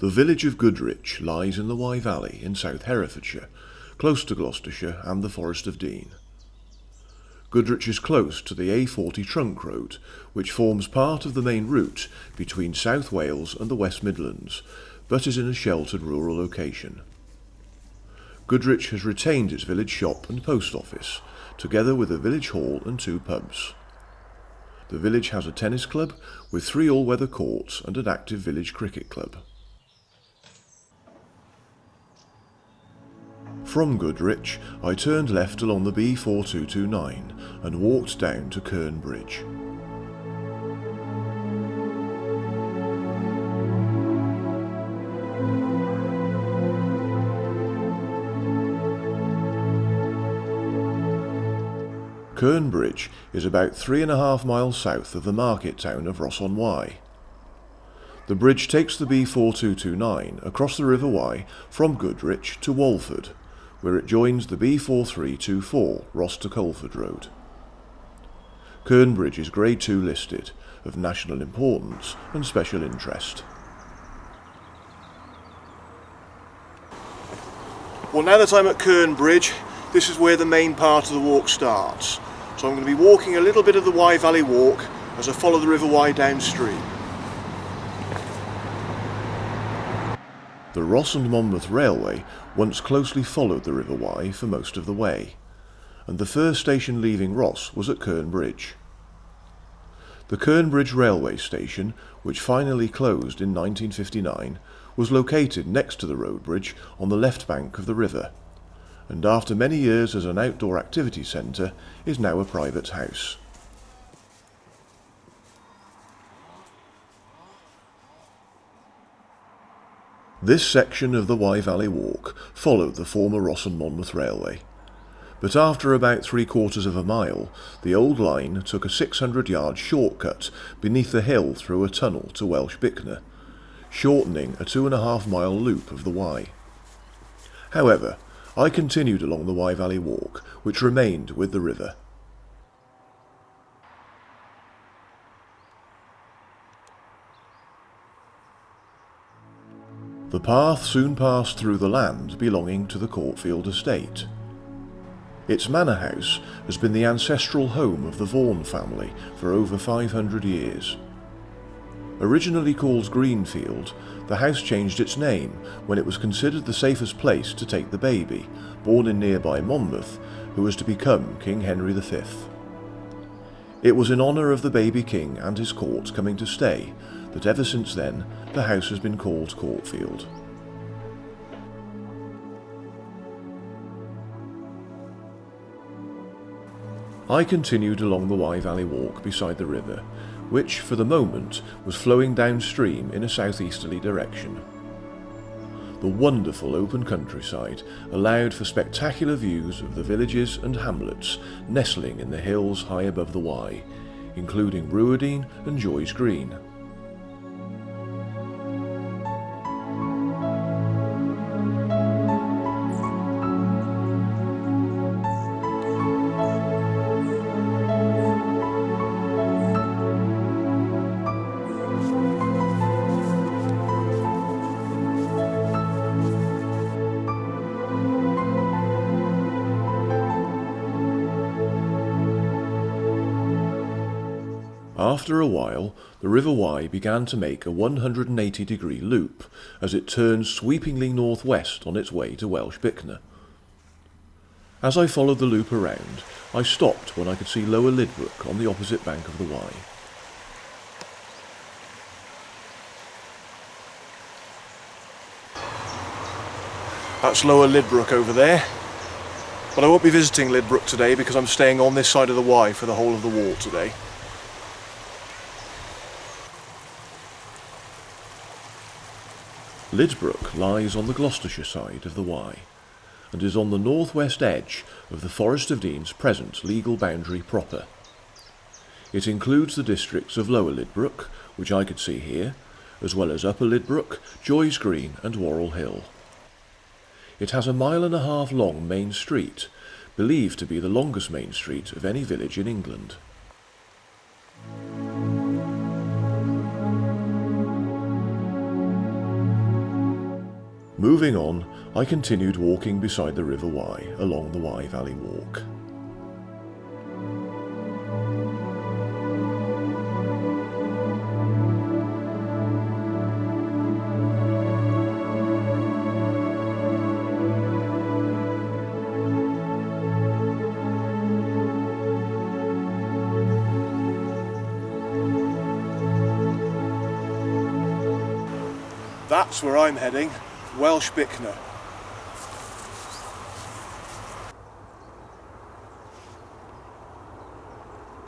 The village of Goodrich lies in the Wye Valley in South Herefordshire, close to Gloucestershire and the Forest of Dean. Goodrich is close to the A40 trunk road, which forms part of the main route between South Wales and the West Midlands, but is in a sheltered rural location. Goodrich has retained its village shop and post office, together with a village hall and 2 pubs. The village has a tennis club with 3 all-weather courts and an active village cricket club. From Goodrich, I turned left along the B4229 and walked down to Kerne Bridge. Kerne Bridge is about 3.5 miles south of the market town of Ross-on-Wye. The bridge takes the B4229 across the River Wye from Goodrich to Walford, where it joins the B4324 Ross to Colford Road. Kerne Bridge is Grade 2 listed, of national importance and special interest. Well, now that I'm at Kerne Bridge, this is where the main part of the walk starts. So I'm going to be walking a little bit of the Wye Valley Walk as I follow the River Wye downstream. The Ross and Monmouth Railway once closely followed the River Wye for most of the way, and the first station leaving Ross was at Kerne Bridge. The Kerne Bridge railway station, which finally closed in 1959, was located next to the road bridge on the left bank of the river, and after many years as an outdoor activity centre is now a private house. This section of the Wye Valley Walk followed the former Ross and Monmouth Railway, but after about 3/4 of a mile, the old line took a 600-yard shortcut beneath the hill through a tunnel to Welsh Bicknor, shortening a 2.5-mile loop of the Wye. However, I continued along the Wye Valley Walk, which remained with the river. The path soon passed through the land belonging to the Courtfield estate. Its manor house has been the ancestral home of the Vaughan family for over 500 years. Originally called Greenfield, the house changed its name when it was considered the safest place to take the baby, born in nearby Monmouth, who was to become King Henry V. It was in honour of the baby king and his court coming to stay that ever since then the house has been called Courtfield. I continued along the Wye Valley Walk beside the river, which for the moment was flowing downstream in a southeasterly direction. The wonderful open countryside allowed for spectacular views of the villages and hamlets nestling in the hills high above the Wye, including Ruadine and Joy's Green. After a while, the River Wye began to make a 180-degree loop as it turned sweepingly northwest on its way to Welsh Bicknor. As I followed the loop around, I stopped when I could see Lower Lydbrook on the opposite bank of the Wye. That's Lower Lydbrook over there, but I won't be visiting Lydbrook today because I'm staying on this side of the Wye for the whole of the walk today. Lydbrook lies on the Gloucestershire side of the Wye and is on the northwest edge of the Forest of Dean's present legal boundary proper. It includes the districts of Lower Lydbrook, which I could see here, as well as Upper Lydbrook, Joy's Green and Worrell Hill. It has a 1.5 mile long main street, believed to be the longest main street of any village in England. Moving on, I continued walking beside the River Wye along the Wye Valley Walk. That's where I'm heading, Welsh Bicknor.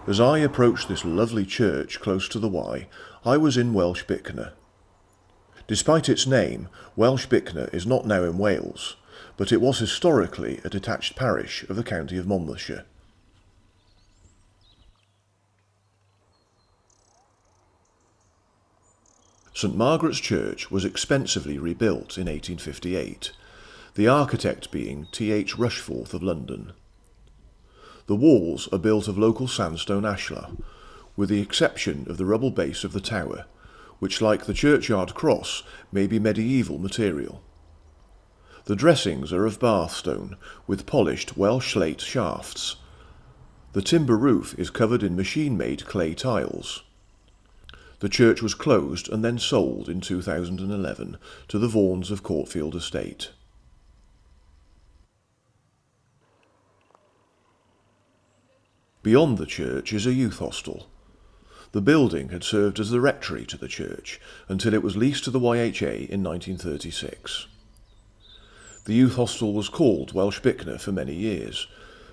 As I approached this lovely church close to the Wye, I was in Welsh Bicknor. Despite its name, Welsh Bicknor is not now in Wales, but it was historically a detached parish of the county of Monmouthshire. St Margaret's Church was expensively rebuilt in 1858, the architect being T.H. Rushforth of London. The walls are built of local sandstone ashlar, with the exception of the rubble base of the tower, which, like the churchyard cross, may be medieval material. The dressings are of Bath stone, with polished Welsh slate shafts. The timber roof is covered in machine-made clay tiles. The church was closed and then sold in 2011 to the Vaughans of Courtfield Estate. Beyond the church is a youth hostel. The building had served as the rectory to the church until it was leased to the YHA in 1936. The youth hostel was called Welsh Bicknor for many years,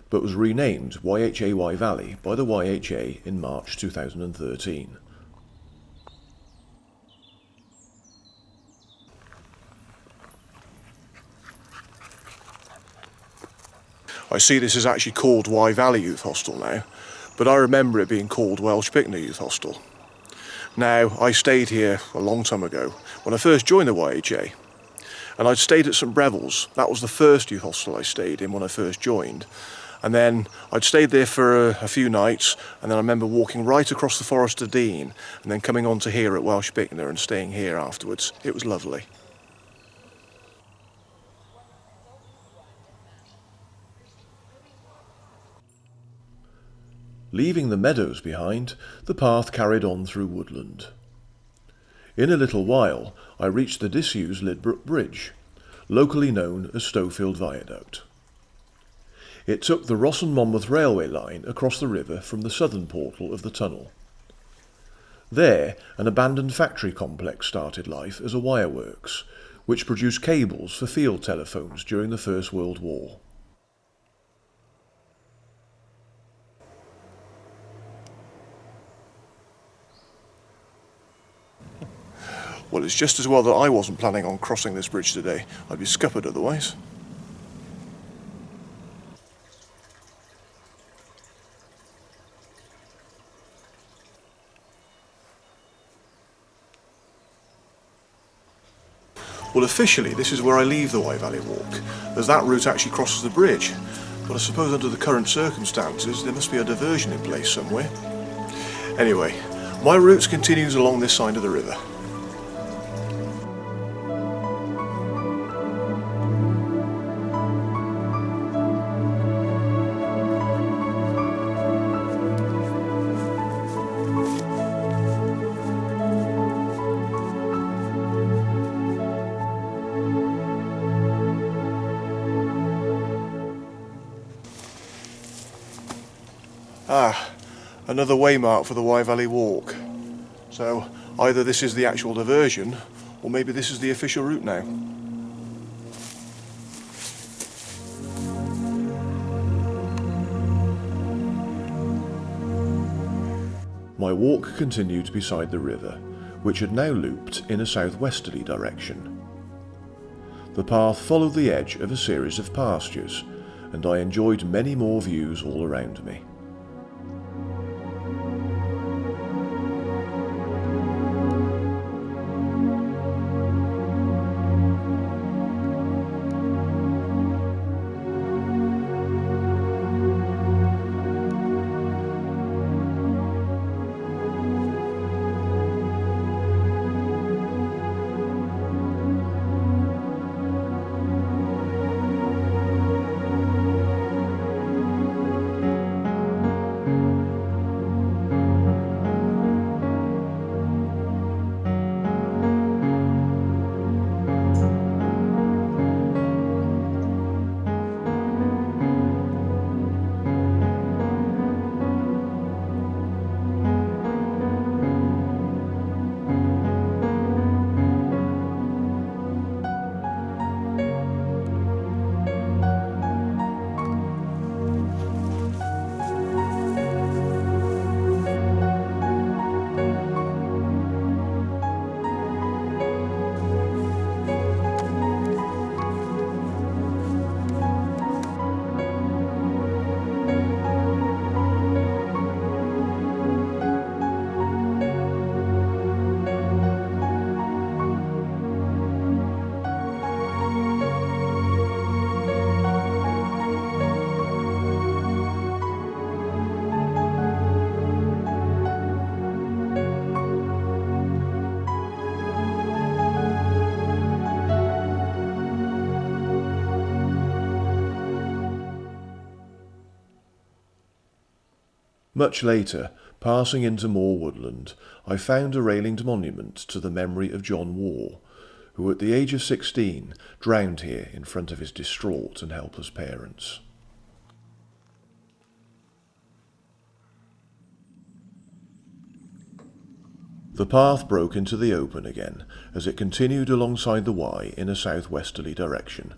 but was renamed YHA Wye Valley by the YHA in March 2013. I see this is actually called Wye Valley Youth Hostel now, but I remember it being called Welsh Bicknor Youth Hostel. Now, I stayed here a long time ago, when I first joined the YHA, and I'd stayed at St Breville's. That was the first youth hostel I stayed in when I first joined. And then I'd stayed there for a few nights, and then I remember walking right across the Forest of Dean, and then coming on to here at Welsh Bicknor and staying here afterwards. It was lovely. Leaving the meadows behind, the path carried on through woodland. In a little while, I reached the disused Lydbrook Bridge, locally known as Stowfield Viaduct. It took the Ross and Monmouth railway line across the river from the southern portal of the tunnel. There, an abandoned factory complex started life as a wireworks, which produced cables for field telephones during the First World War. Well, it's just as well that I wasn't planning on crossing this bridge today. I'd be scuppered otherwise. Well, officially, this is where I leave the Wye Valley Walk, as that route actually crosses the bridge. But I suppose under the current circumstances, there must be a diversion in place somewhere. Anyway, my route continues along this side of the river. Another waymark for the Wye Valley Walk. So either this is the actual diversion, or maybe this is the official route now. My walk continued beside the river, which had now looped in a southwesterly direction. The path followed the edge of a series of pastures, and I enjoyed many more views all around me. Much later, passing into more woodland, I found a railinged monument to the memory of John Waugh, who at the age of 16 drowned here in front of his distraught and helpless parents. The path broke into the open again as it continued alongside the Wye in a southwesterly direction.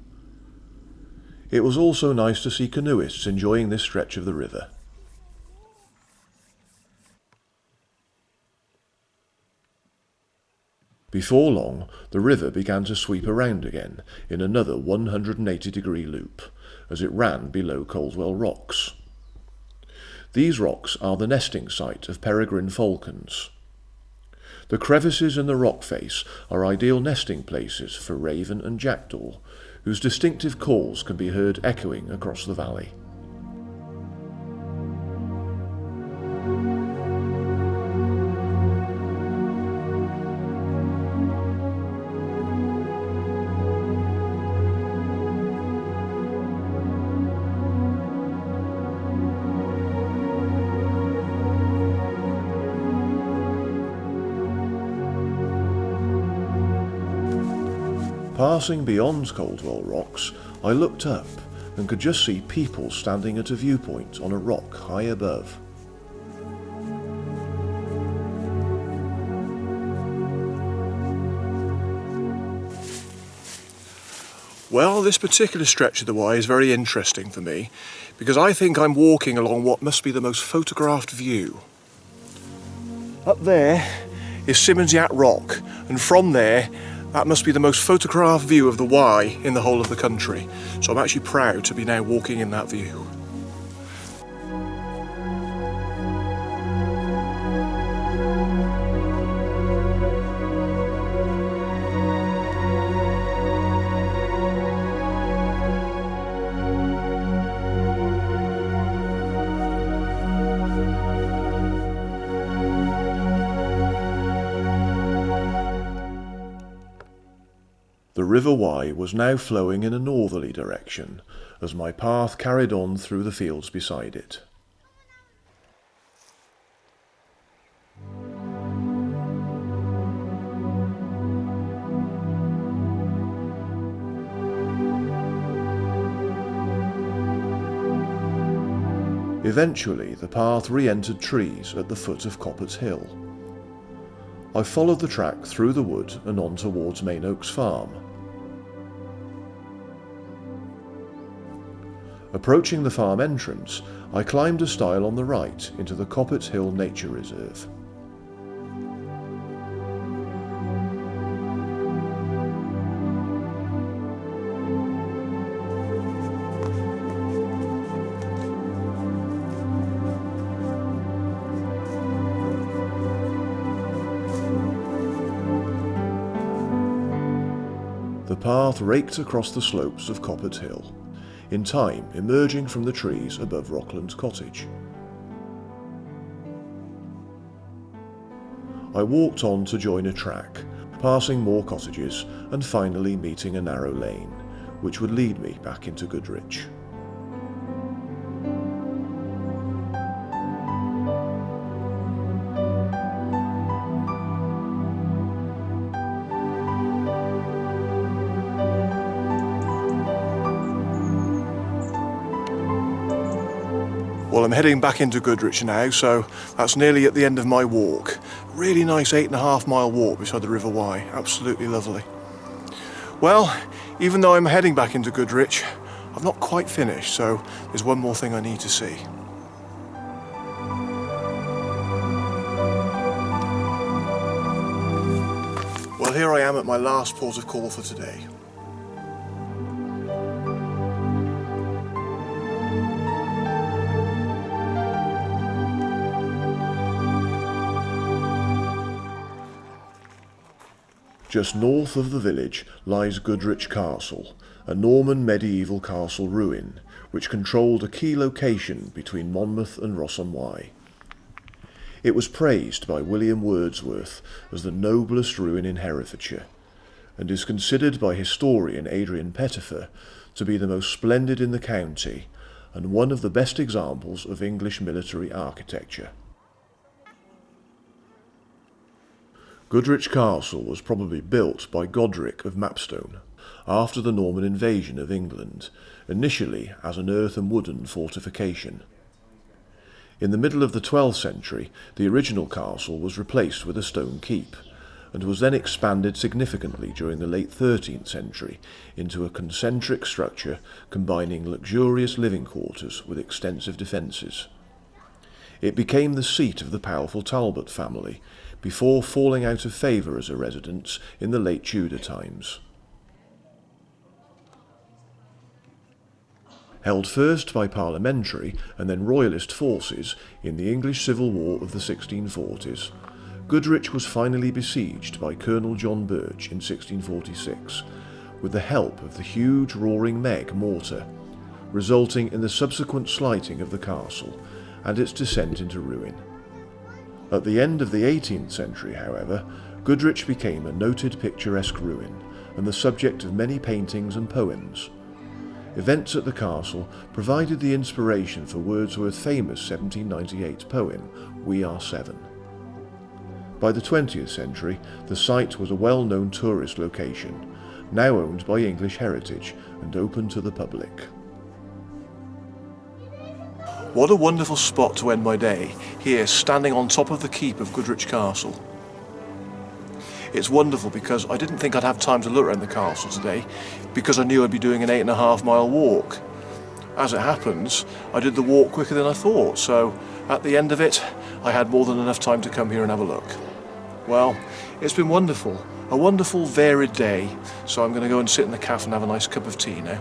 It was also nice to see canoeists enjoying this stretch of the river. Before long, the river began to sweep around again in another 180-degree loop as it ran below Coldwell Rocks. These rocks are the nesting site of peregrine falcons. The crevices in the rock face are ideal nesting places for raven and jackdaw, whose distinctive calls can be heard echoing across the valley. Passing beyond Coldwell Rocks, I looked up and could just see people standing at a viewpoint on a rock high above. Well, this particular stretch of the Wye is very interesting for me because I think I'm walking along what must be the most photographed view. Up there is Simonsiat Rock, and from there that must be the most photographed view of the Wye in the whole of the country. So I'm actually proud to be now walking in that view. The River Wye was now flowing in a northerly direction as my path carried on through the fields beside it. Eventually, the path re-entered trees at the foot of Coppett's Hill. I followed the track through the wood and on towards Mainoak's farm. Approaching the farm entrance, I climbed a stile on the right into the Coppett's Hill Nature Reserve. The path raked across the slopes of Coppett's Hill, in time emerging from the trees above Rockland's cottage. I walked on to join a track, passing more cottages and finally meeting a narrow lane, which would lead me back into Goodrich. Well, I'm heading back into Goodrich now, so that's nearly at the end of my walk. Really nice 8.5 mile walk beside the River Wye, absolutely lovely. Well, even though I'm heading back into Goodrich, I've not quite finished, so there's one more thing I need to see. Well, here I am at my last port of call for today. Just north of the village lies Goodrich Castle, a Norman medieval castle ruin which controlled a key location between Monmouth and Ross-on-Wye. It was praised by William Wordsworth as the noblest ruin in Herefordshire, and is considered by historian Adrian Pettifer to be the most splendid in the county, and one of the best examples of English military architecture. Goodrich Castle was probably built by Godric of Mapstone after the Norman invasion of England, initially as an earth and wooden fortification. In the middle of the 12th century, the original castle was replaced with a stone keep, and was then expanded significantly during the late 13th century into a concentric structure combining luxurious living quarters with extensive defences. It became the seat of the powerful Talbot family, before falling out of favour as a residence in the late Tudor times. Held first by parliamentary and then royalist forces in the English Civil War of the 1640s, Goodrich was finally besieged by Colonel John Birch in 1646, with the help of the huge Roaring Meg mortar, resulting in the subsequent slighting of the castle and its descent into ruin. At the end of the 18th century, however, Goodrich became a noted picturesque ruin and the subject of many paintings and poems. Events at the castle provided the inspiration for Wordsworth's famous 1798 poem, We Are Seven. By the 20th century, the site was a well-known tourist location, now owned by English Heritage and open to the public. What a wonderful spot to end my day, here standing on top of the keep of Goodrich Castle. It's wonderful because I didn't think I'd have time to look around the castle today, because I knew I'd be doing an 8.5-mile walk. As it happens, I did the walk quicker than I thought, so at the end of it, I had more than enough time to come here and have a look. Well, it's been wonderful, a wonderful varied day, so I'm going to go and sit in the cafe and have a nice cup of tea now.